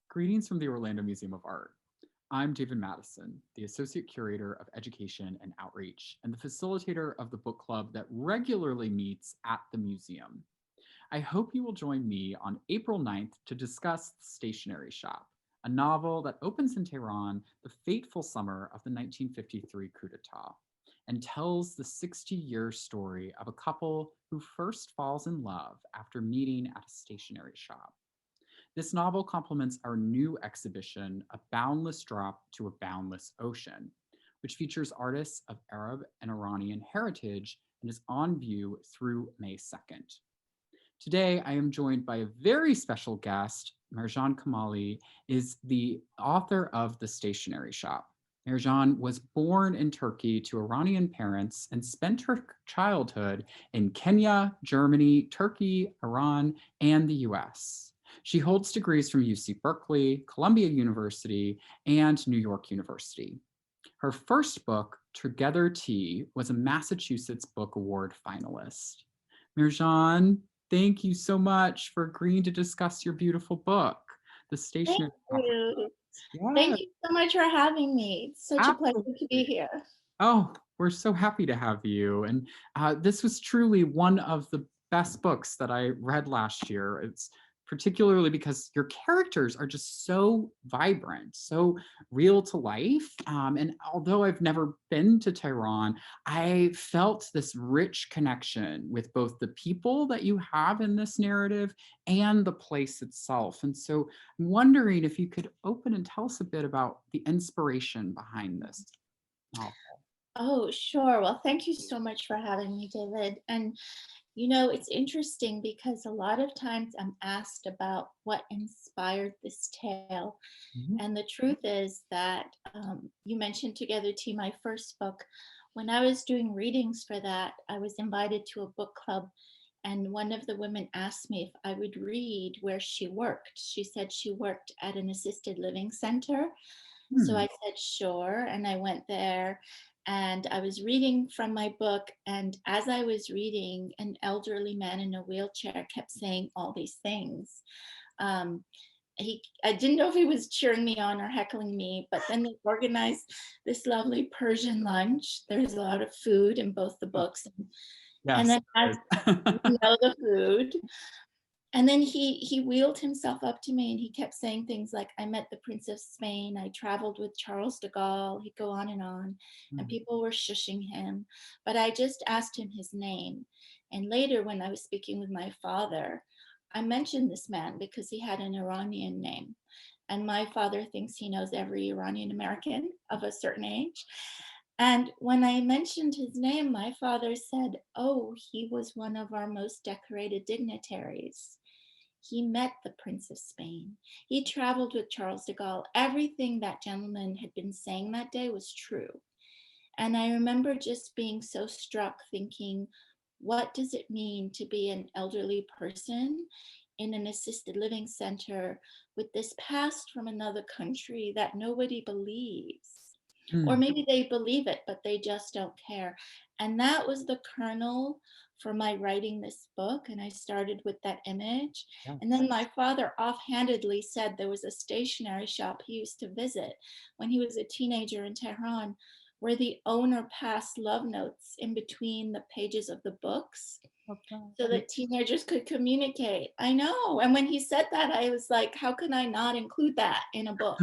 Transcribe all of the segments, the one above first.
Greetings from the Orlando Museum of Art. I'm David Matteson, the Associate Curator of Education and Outreach and the facilitator of the book club that regularly meets at the museum. I hope you will join me on April 9th to discuss The Stationery Shop, a novel that opens in Tehran the fateful summer of the 1953 coup d'etat and tells the 60-year story of a couple who first falls in love after meeting at a stationery shop. This novel complements our new exhibition, A Boundless Drop to a Boundless Ocean, which features artists of Arab and Iranian heritage and is on view through May 2nd. Today, I am joined by a very special guest. Marjan Kamali is the author of The Stationery Shop. Marjan was born in Turkey to Iranian parents and spent her childhood in Kenya, Germany, Turkey, Iran, and the US. She holds degrees from UC Berkeley, Columbia University, and New York University. Her first book, Together Tea, was a Massachusetts Book Award finalist. Marjan, thank you so much for agreeing to discuss your beautiful book, The Thank Stationery Shop. you. Yes, Thank you so much for having me. It's such a pleasure to be absolutely. here. Oh, we're so happy to have you. And this was truly one of the best books that I read last year. It's particularly because your characters are just so vibrant, so real to life. And although I've never been to Tehran, I felt this rich connection with both the people that you have in this narrative and the place itself. And so I'm wondering if you could open and tell us a bit about the inspiration behind this novel. Oh, sure. Well, thank you so much for having me, David. And it's interesting because a lot of times I'm asked about what inspired this tale. Mhm. And the truth is that you mentioned Together Tea, my first book. When I was doing readings for that, I was invited to a book club. And one of the women asked me if I would read where she worked. She said she worked at an assisted living center. So Hmm. I said, sure. And I went there and I was reading from my book. And as I was reading, an elderly man in a wheelchair kept saying all these things. Um, I didn't know if he was cheering me on or heckling me, but then they organized this lovely Persian lunch. There's a lot of food in both the Oh, books. And yes, then as there is. you know the food, and then he wheeled himself up to me and he kept saying things like, I met the Prince of Spain, I traveled with Charles de Gaulle. He'd go on, and Mm. people were shushing him. But I just asked him his name. And later, when I was speaking with my father, I mentioned this man because he had an Iranian name. And my father thinks he knows every Iranian American of a certain age. And when I mentioned his name, my father said, oh, he was one of our most decorated dignitaries. He met the Prince of Spain. He traveled with Charles de Gaulle. Everything that gentleman had been saying that day was true. And I remember just being so struck, thinking, what does it mean to be an elderly person in an assisted living center with this past from another country that nobody believes? Or Mm. maybe they believe it, but they just don't care. And that was the kernel for my writing this book. And I started with that image. And Yes. then my father offhandedly said there was a stationery shop he used to visit when he was a teenager in Tehran, where the owner passed love notes in between the pages of the books so Yeah. that teenagers could communicate. I know. And when he said that, I was like, how can I not include that in a book?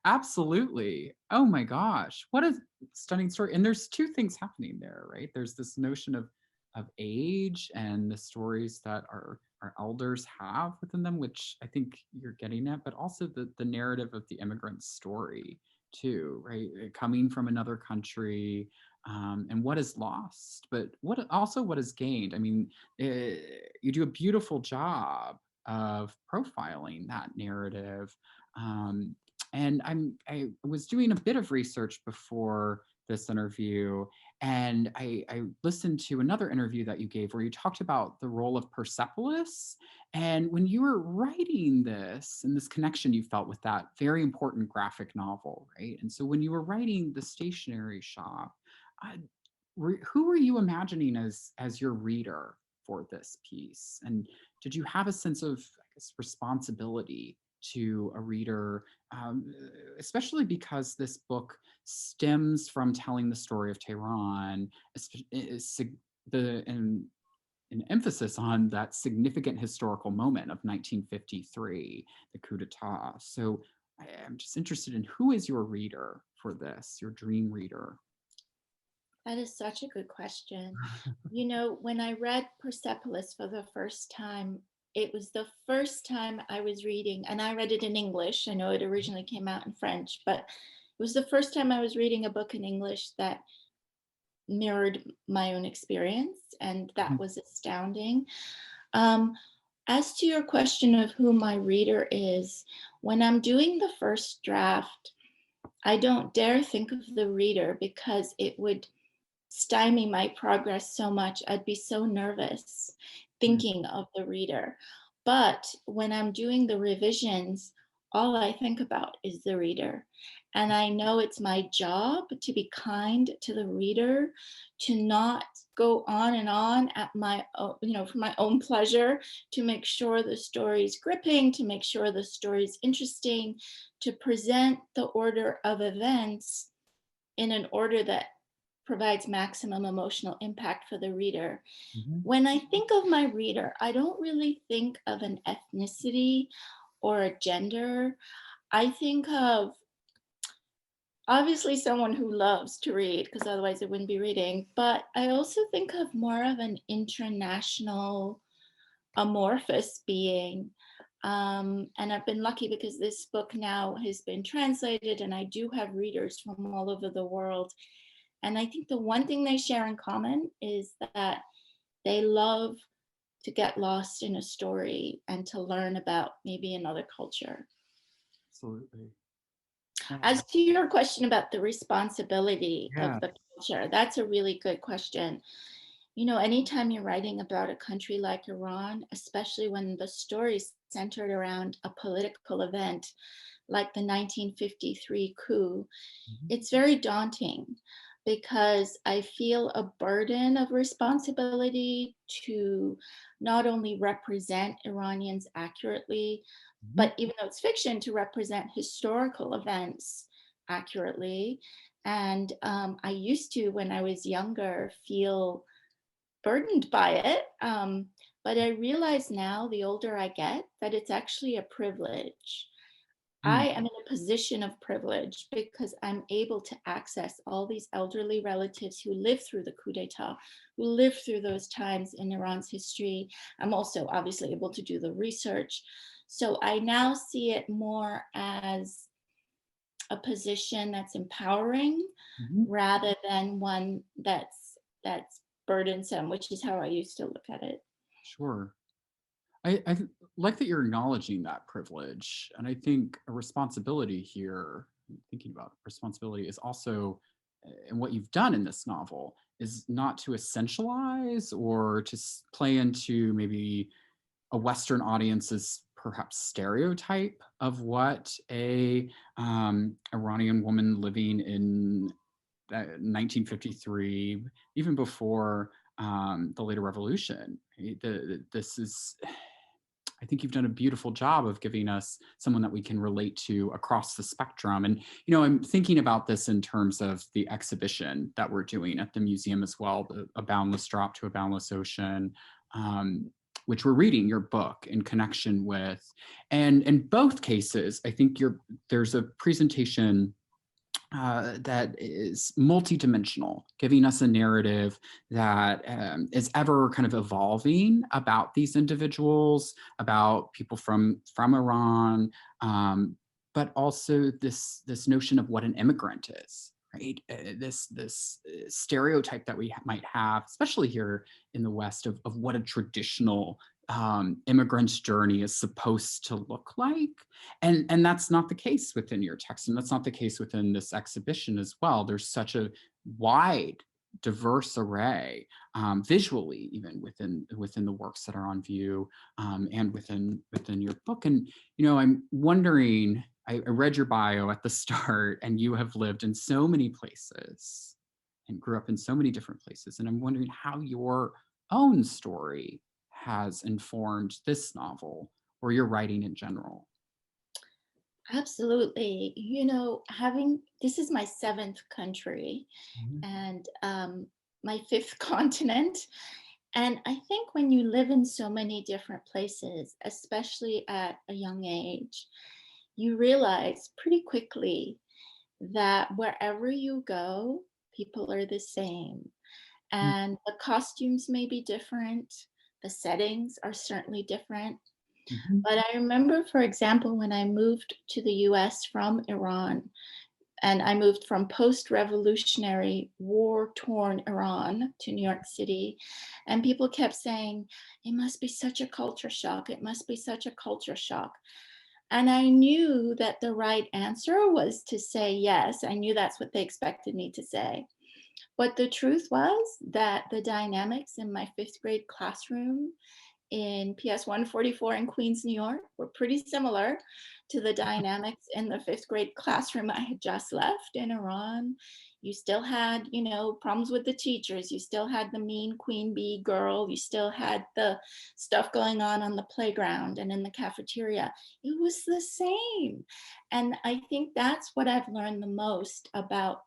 Absolutely. Oh my gosh. What a stunning story. And there's two things happening there, right? There's this notion of age and the stories that our elders have within them, which I think you're getting at, but also the narrative of the immigrant story too, right? Coming from another country, and what is lost, but what is gained. I mean, you do a beautiful job of profiling that narrative. Um, and I was doing a bit of research before this interview, and I listened to another interview that you gave where you talked about the role of Persepolis. And when you were writing this and this connection you felt with that very important graphic novel, right? And so when you were writing The Stationery Shop, uh, who were you imagining as your reader for this piece? And did you have a sense of, I guess, responsibility to a reader, especially because this book stems from telling the story of Tehran, and an emphasis on that significant historical moment of 1953, the coup d'etat. So I'm just interested in, who is your reader for this, your dream reader? That is such a good question. When I read Persepolis for the first time, it was the first time I was reading, and I read it in English. I know it originally came out in French, but it was the first time I was reading a book in English that mirrored my own experience, and that was astounding. Um, as to your question of who my reader is, when I'm doing the first draft, I don't dare think of the reader because it would stymie my progress so much. I'd be so nervous thinking of the reader. But when I'm doing the revisions, all I think about is the reader. And I know it's my job to be kind to the reader, to not go on and on at my own, for my own pleasure, to make sure the story is gripping, to make sure the story is interesting, to present the order of events in an order that provides maximum emotional impact for the reader. When I think of my reader, I don't really think of an ethnicity or a gender. I think of obviously someone who loves to read, because otherwise it wouldn't be reading, but I also think of more of an international amorphous being. And I've been lucky because this book now has been translated and I do have readers from all over the world. And I think the one thing they share in common is that they love to get lost in a story and to learn about maybe another culture. Absolutely. As to your question about the responsibility Yeah. of the culture, that's a really good question. Anytime you're writing about a country like Iran, especially when the story's centered around a political event like the 1953 coup, it's very daunting because I feel a burden of responsibility to not only represent Iranians accurately, but even though it's fiction, to represent historical events accurately. And I used to, when I was younger, feel burdened by it. But I realize now, the older I get, that it's actually a privilege. I am in a position of privilege because I'm able to access all these elderly relatives who lived through the coup d'etat, who lived through those times in Iran's history. I'm also obviously able to do the research. So I now see it more as a position that's empowering rather than one that's burdensome, which is how I used to look at it. Sure. I like that you're acknowledging that privilege. And I think a responsibility here, thinking about responsibility, is also, and what you've done in this novel, is not to essentialize or to play into maybe a Western audience's perhaps stereotype of what a Iranian woman living in 1953, even before the later revolution. This is, I think you've done a beautiful job of giving us someone that we can relate to across the spectrum. And, I'm thinking about this in terms of the exhibition that we're doing at the museum as well, A Boundless Drop to a Boundless Ocean, which we're reading your book in connection with. And in both cases, I think there's a presentation that is multidimensional, giving us a narrative that is ever kind of evolving about these individuals, about people from Iran, but also this notion of what an immigrant is. Right, this stereotype that we might have, especially here in the West, of what a traditional immigrant's journey is supposed to look like. And that's not the case within your text, and that's not the case within this exhibition as well. There's such a wide, diverse array, visually, even within the works that are on view, and within your book. And I'm wondering, I read your bio at the start, and you have lived in so many places and grew up in so many different places, and I'm wondering how your own story has informed this novel or your writing in general. Absolutely. This is my seventh country Mhm. and my fifth continent. And I think when you live in so many different places, especially at a young age, you realize pretty quickly that wherever you go, people are the same. And the costumes may be different, the settings are certainly different. Mhm. But I remember, for example, when I moved to the US from Iran, and I moved from post revolutionary, war torn Iran to New York City. And people kept saying, it must be such a culture shock. It must be such a culture shock. And I knew that the right answer was to say yes. I knew that's what they expected me to say. But the truth was that the dynamics in my fifth grade classroom in PS 144 in Queens, New York, were pretty similar to the dynamics in the fifth grade classroom I had just left in Iran. You still had, problems with the teachers. You still had the mean queen bee girl. You still had the stuff going on the playground and in the cafeteria. It was the same. And I think that's what I've learned the most about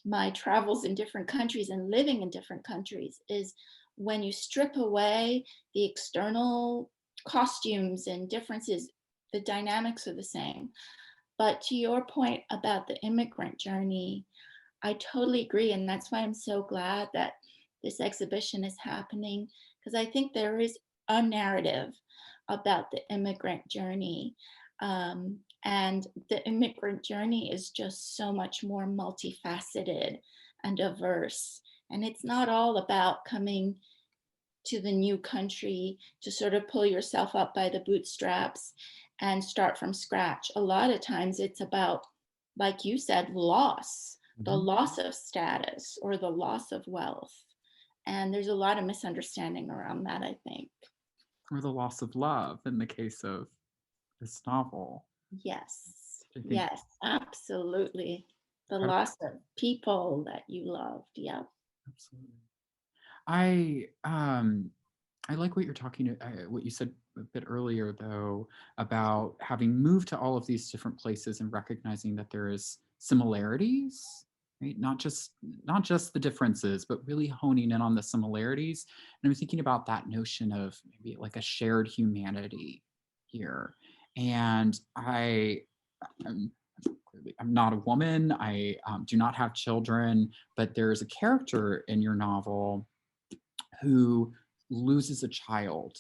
my travels in different countries and living in different countries is when you strip away the external costumes and differences, the dynamics are the same. But to your point about the immigrant journey, I totally agree. And that's why I'm so glad that this exhibition is happening, because I think there is a narrative about the immigrant journey. And the immigrant journey is just so much more multifaceted and diverse. And it's not all about coming to the new country to sort of pull yourself up by the bootstraps and start from scratch. A lot of times it's about, like you said, loss, the Mhm. loss of status or the loss of wealth. And there's a lot of misunderstanding around that, I think. Or the loss of love in the case of this novel. Yes, I think yes, absolutely. The incredible. loss of people that you loved. Yeah. Absolutely. I um I like what you're talking what you said a bit earlier though about having moved to all of these different places and recognizing that there is similarities, right? Not just the differences, but really honing in on the similarities. And I'm thinking about that notion of maybe like a shared humanity here. And I'm, I'm not a woman. I do not have children, but there's a character in your novel who loses a child.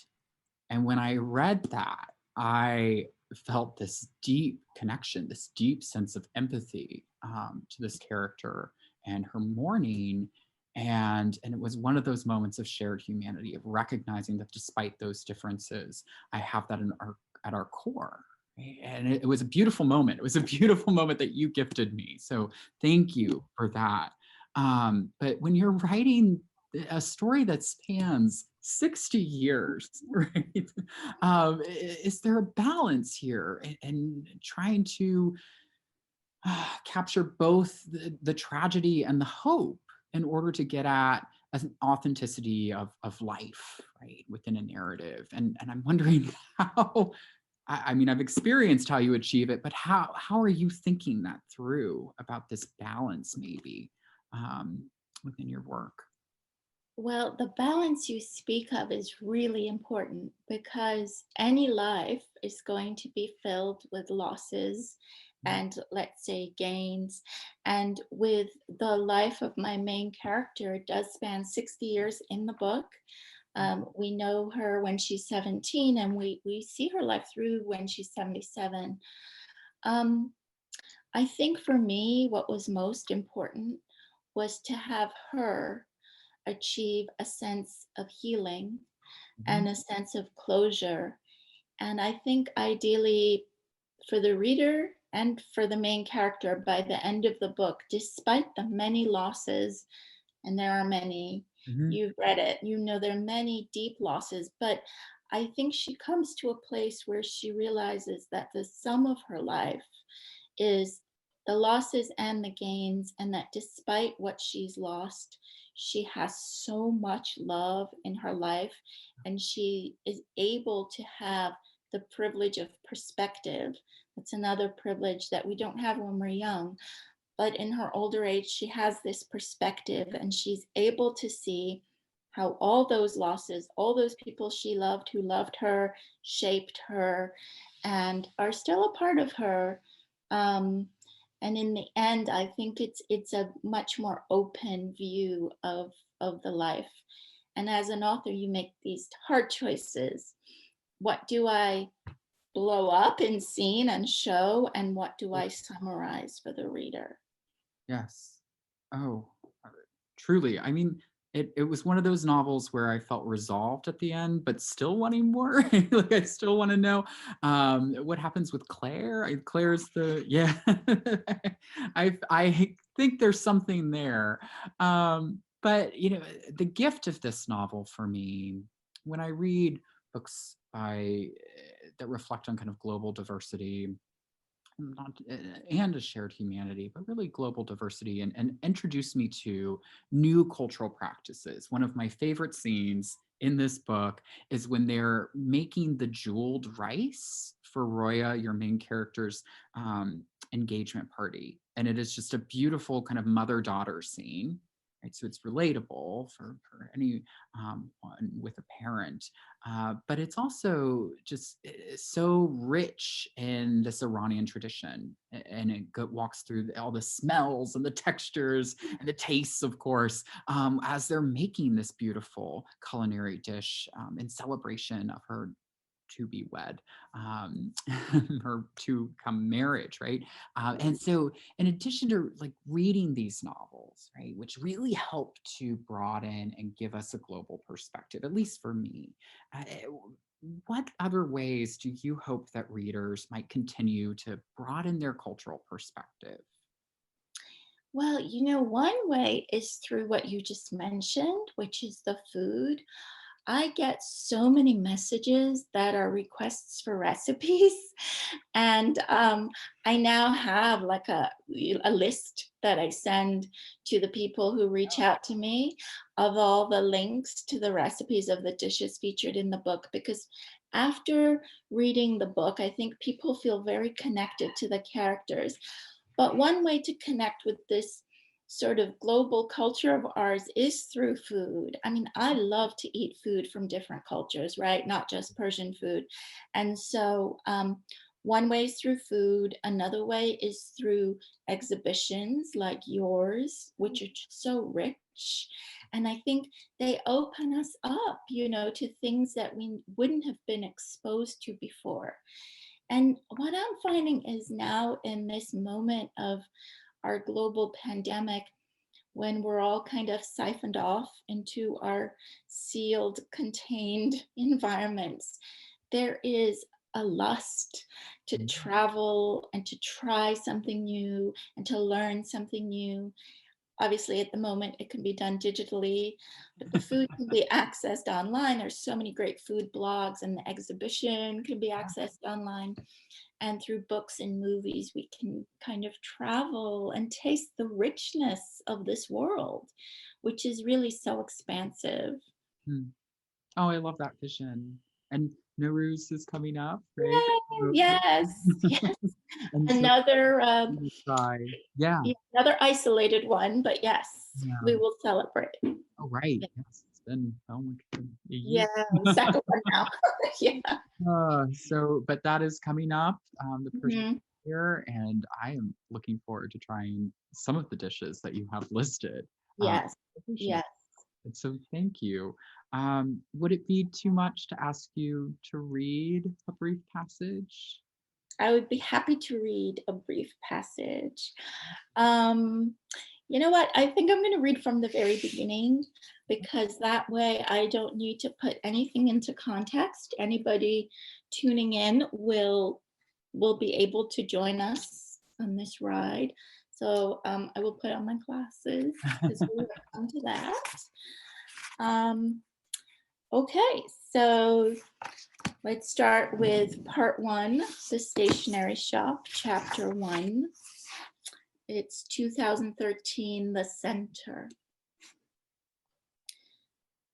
And when I read that, I felt this deep connection, this deep sense of empathy to this character and her mourning. And it was one of those moments of shared humanity, of recognizing that despite those differences, I have that at our core. And it was a beautiful moment. It was a beautiful moment that you gifted me. So thank you for that. But when you're writing a story that spans 60 years, right? Is there a balance here and trying to capture both the tragedy and the hope in order to get at an authenticity of life, right, within a narrative? And I'm wondering how, I mean, I've experienced how you achieve it, but how are you thinking that through about this balance maybe um, within your work? Well, the balance you speak of is really important because any life is going to be filled with losses and, let's say, gains. And with the life of my main character, it does span 60 years in the book. We know her when she's 17, and we see her life through when she's 77. Um, I think for me, what was most important was to have her achieve a sense of healing Mhm. and a sense of closure. And I think ideally for the reader and for the main character by the end of the book, despite the many losses, and there are many, Mhm. you've read it, you know there are many deep losses, but I think she comes to a place where she realizes that the sum of her life is the losses and the gains, and that despite what she's lost, she has so much love in her life, and she is able to have the privilege of perspective. That's another privilege that we don't have when we're young. But in her older age, she has this perspective and she's able to see how all those losses, all those people she loved who loved her, shaped her, and are still a part of her. Um, and in the end, I think it's a much more open view of the life. And as an author, you make these hard choices. What do I blow up in scene and show, and what do I summarize for the reader? Yes. Oh, truly. I mean, it was one of those novels where I felt resolved at the end, but still wanting more. Like I still want to know what happens with Claire. Claire's the yeah. I think there's something there. But the gift of this novel for me, when I read books that reflect on kind of global diversity, not and a shared humanity, but really global diversity, and introduced me to new cultural practices. One of my favorite scenes in this book is when they're making the jeweled rice for Roya, your main character's engagement party. And it is just a beautiful kind of mother-daughter scene. Right? So it's relatable for any one with a parent, but it's also just so rich in this Iranian tradition, and it walks through all the smells and the textures and the tastes, of course, as they're making this beautiful culinary dish in celebration of her to be wed, her to come marriage, right? And so, in addition to like reading these novels, right, which really help to broaden and give us a global perspective, at least for me, uh, what other ways do you hope that readers might continue to broaden their cultural perspective? Well, one way is through what you just mentioned, which is the food. I get so many messages that are requests for recipes. And I now have like a list that I send to the people who reach out to me of all the links to the recipes of the dishes featured in the book. Because after reading the book, I think people feel very connected to the characters. But one way to connect with this sort of global culture of ours is through food. I mean, I love to eat food from different cultures, right? Not just Persian food. And so, one way is through food. Another way is through exhibitions like yours, which are just so rich. And I think they open us up, to things that we wouldn't have been exposed to before. And what I'm finding is now in this moment of our global pandemic, when we're all kind of siphoned off into our sealed, contained environments, there is a lust to travel and to try something new and to learn something new. Obviously, at the moment, it can be done digitally, but the food can be accessed online. There's so many great food blogs, and the exhibition can be accessed online. And through books and movies, we can kind of travel and taste the richness of this world, which is really so expansive. Hmm. Oh, I love that vision. And Nowruz is coming up, right? Yay! So- Yes, yes. and so Another, we try. Yeah. yeah, another isolated one, but yes, Yeah. we will celebrate. Oh, right. Yes. It's been, oh my God, a Yeah, year. second one now. Yeah. But that is coming up, the Persian Mhm. year, and I am looking forward to trying some of the dishes that you have listed. Um, Yes. appreciate Yes. it. So thank you. Would it be too much to ask you to read a brief passage? I would be happy to read a brief passage. Um, you know what? I think I'm going to read from the very beginning because that way I don't need to put anything into context. Anybody tuning in will be able to join us on this ride. So I will put on my glasses because we will come to that. Um, okay, so let's start with part one, the Stationery Shop, chapter one. It's 2013, The Center.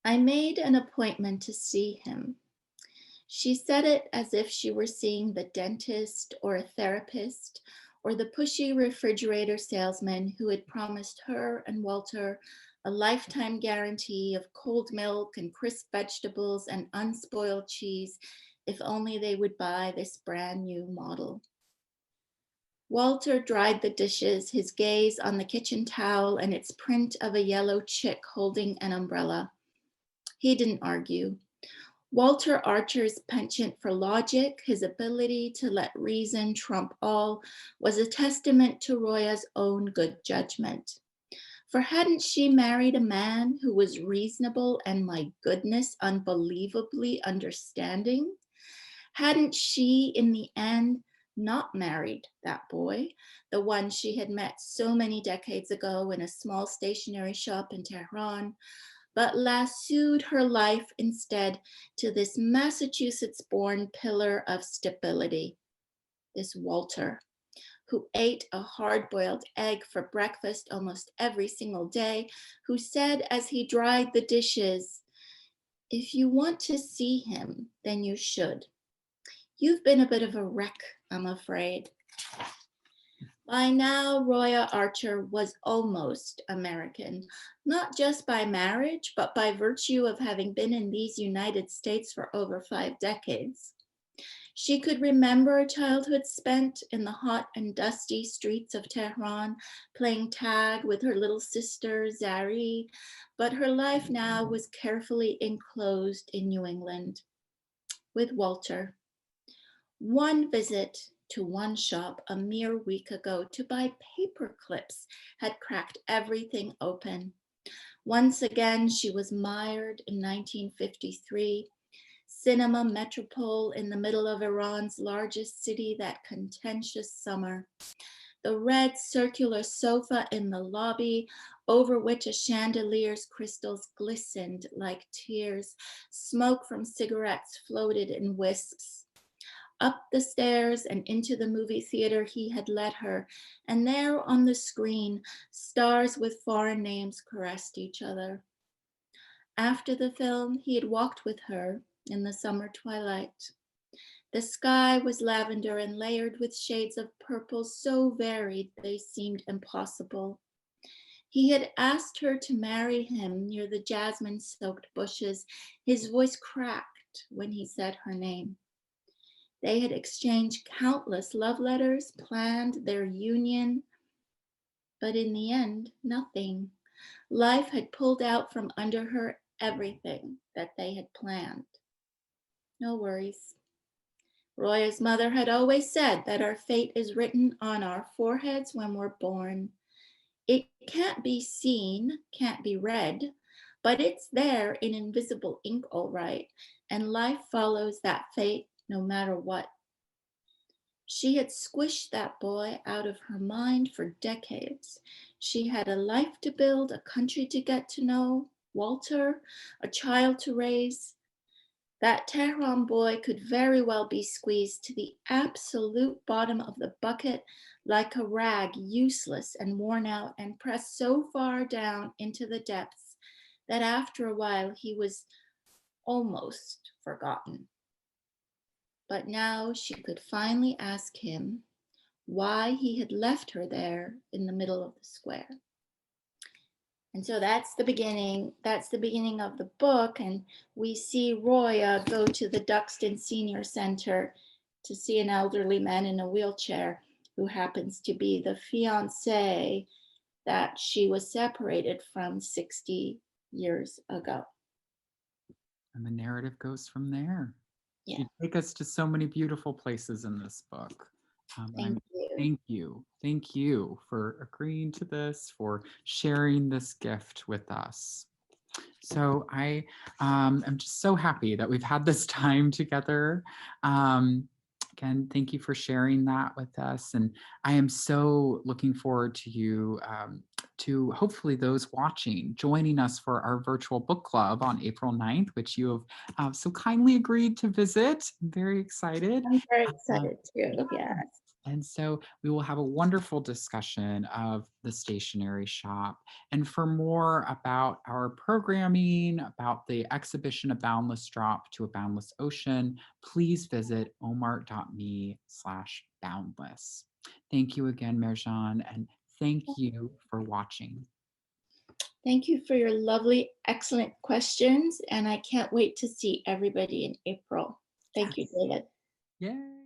I made an appointment to see him. She said it as if she were seeing the dentist or a therapist or the pushy refrigerator salesman who had promised her and Walter a lifetime guarantee of cold milk and crisp vegetables and unspoiled cheese if only they would buy this brand new model. Walter dried the dishes, his gaze on the kitchen towel and its print of a yellow chick holding an umbrella. He didn't argue. Walter Archer's penchant for logic, his ability to let reason trump all, was a testament to Roya's own good judgment. For hadn't she married a man who was reasonable and, my goodness, unbelievably understanding? Hadn't she, in the end, not married that boy, the one she had met so many decades ago in a small stationery shop in Tehran, but lassoed her life instead to this Massachusetts-born pillar of stability, this Walter, who ate a hard-boiled egg for breakfast almost every single day, who said as he dried the dishes, "If you want to see him, then you should. You've been a bit of a wreck, I'm afraid." By now, Roya Archer was almost American, not just by marriage, but by virtue of having been in these United States for over 5 decades. She could remember a childhood spent in the hot and dusty streets of Tehran, playing tag with her little sister, Zari, but her life now was carefully enclosed in New England with Walter. One visit to one shop a mere week ago to buy paper clips had cracked everything open. Once again, she was mired in 1953, cinema metropole in the middle of Iran's largest city that contentious summer. The red circular sofa in the lobby, over which a chandelier's crystals glistened like tears, smoke from cigarettes floated in wisps. Up the stairs and into the movie theater he had led her, and there on the screen, stars with foreign names caressed each other. After the film, he had walked with her in the summer twilight. The sky was lavender and layered with shades of purple so varied they seemed impossible. He had asked her to marry him near the jasmine-soaked bushes. His voice cracked when he said her name. They had exchanged countless love letters, planned their union, but in the end, nothing. Life had pulled out from under her everything that they had planned. No worries. Roya's mother had always said that our fate is written on our foreheads when we're born. It can't be seen, can't be read, but it's there in invisible ink, all right, and life follows that fate no matter what. She had squished that boy out of her mind for decades. She had a life to build, a country to get to know, Walter, a child to raise. That Tehran boy could very well be squeezed to the absolute bottom of the bucket like a rag, useless and worn out, and pressed so far down into the depths that after a while he was almost forgotten. But now she could finally ask him why he had left her there in the middle of the square. And so that's the beginning. That's the beginning of the book. And we see Roya go to the Duxton Senior Center to see an elderly man in a wheelchair who happens to be the fiancé that she was separated from 60 years ago. And the narrative goes from there. Yeah. You take us to so many beautiful places in this book. Thank you. Thank you. Thank you for agreeing to this, for sharing this gift with us. So I am just so happy that we've had this time together. Again, thank you for sharing that with us. And I am so looking forward to you, to hopefully those watching, joining us for our virtual book club on April 9th, which you have so kindly agreed to visit. I'm very excited. I'm very excited too, yes. And so we will have a wonderful discussion of the Stationery Shop. And for more about our programming, about the exhibition A Boundless Drop to a Boundless Ocean, please visit omart.me/boundless. Thank you again, Marjan, and thank you for watching. Thank you for your lovely, excellent questions. And I can't wait to see everybody in April. Thank you, Yes. David. Yay.